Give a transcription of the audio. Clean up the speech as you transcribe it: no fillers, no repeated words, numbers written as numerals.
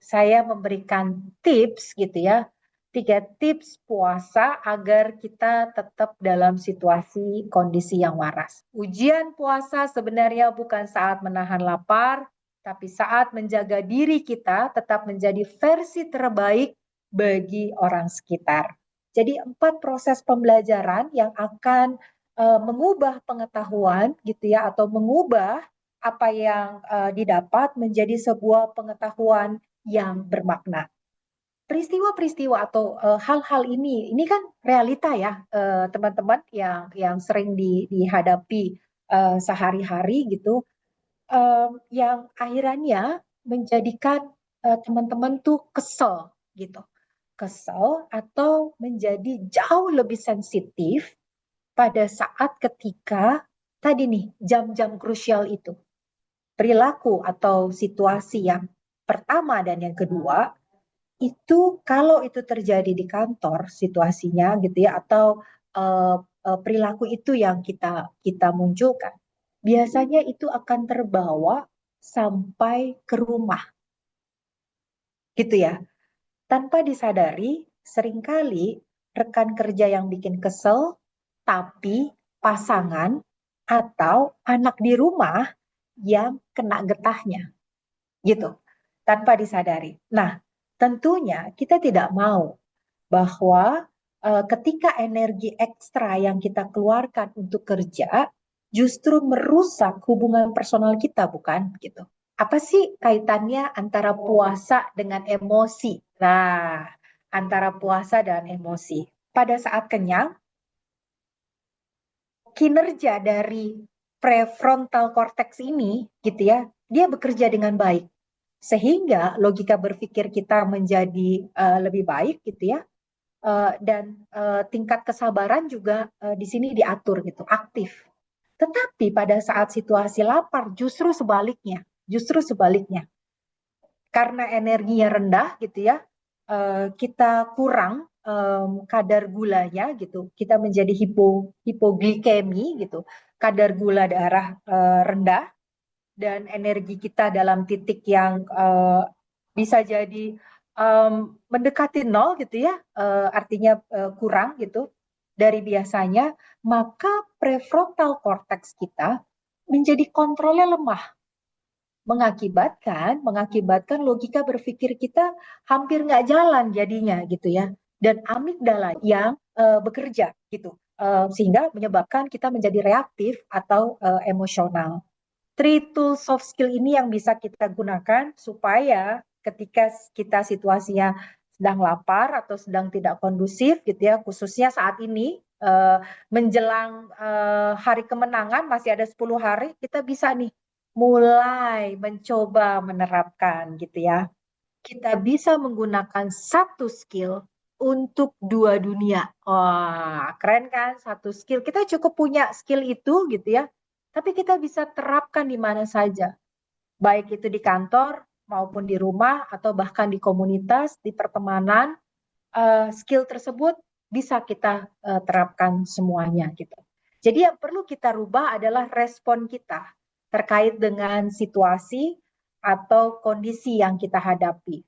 saya memberikan tips gitu ya, 3 tips puasa agar kita tetap dalam situasi kondisi yang waras. Ujian puasa sebenarnya bukan saat menahan lapar, tapi saat menjaga diri kita tetap menjadi versi terbaik bagi orang sekitar. Jadi 4 proses pembelajaran yang akan mengubah pengetahuan gitu ya, atau mengubah apa yang didapat menjadi sebuah pengetahuan yang bermakna. Peristiwa-peristiwa atau hal-hal ini kan realita ya, teman-teman yang sering dihadapi sehari-hari gitu, yang akhirnya menjadikan teman-teman tuh kesel gitu, kesel atau menjadi jauh lebih sensitif pada saat ketika tadi nih jam-jam krusial itu. Perilaku atau situasi yang pertama dan yang kedua itu kalau itu terjadi di kantor situasinya gitu ya, atau perilaku itu yang kita munculkan, biasanya itu akan terbawa sampai ke rumah gitu ya. Tanpa disadari, seringkali rekan kerja yang bikin kesel, tapi pasangan atau anak di rumah yang kena getahnya gitu, tanpa disadari. Nah, tentunya kita tidak mau bahwa ketika energi ekstra yang kita keluarkan untuk kerja justru merusak hubungan personal kita, bukan gitu. Apa sih kaitannya antara puasa dengan emosi? Nah, antara puasa dan emosi. Pada saat kenyang, kinerja dari prefrontal cortex ini gitu ya, dia bekerja dengan baik. Sehingga logika berpikir kita menjadi lebih baik gitu ya. Dan tingkat kesabaran juga di sini diatur gitu, aktif. Tetapi pada saat situasi lapar justru sebaliknya. Karena energinya rendah gitu ya, kita kurang kadar gulanya gitu, kita menjadi hipoglikemi gitu, kadar gula darah rendah dan energi kita dalam titik yang bisa jadi mendekati nol gitu ya, artinya kurang gitu dari biasanya, maka prefrontal cortex kita menjadi kontrolnya lemah, mengakibatkan logika berpikir kita hampir nggak jalan jadinya gitu ya, dan amigdala yang bekerja gitu, sehingga menyebabkan kita menjadi reaktif atau emosional. Three tools soft skill ini yang bisa kita gunakan supaya ketika kita situasinya sedang lapar atau sedang tidak kondusif gitu ya, khususnya saat ini menjelang hari kemenangan masih ada 10 hari, kita bisa nih mulai mencoba menerapkan gitu ya. Kita bisa menggunakan satu skill untuk dua dunia. Wah, keren kan? Satu skill. Kita cukup punya skill itu gitu ya. Tapi kita bisa terapkan di mana saja. Baik itu di kantor maupun di rumah atau bahkan di komunitas, di pertemanan, skill tersebut bisa kita terapkan semuanya gitu. Jadi yang perlu kita rubah adalah respon kita terkait dengan situasi atau kondisi yang kita hadapi.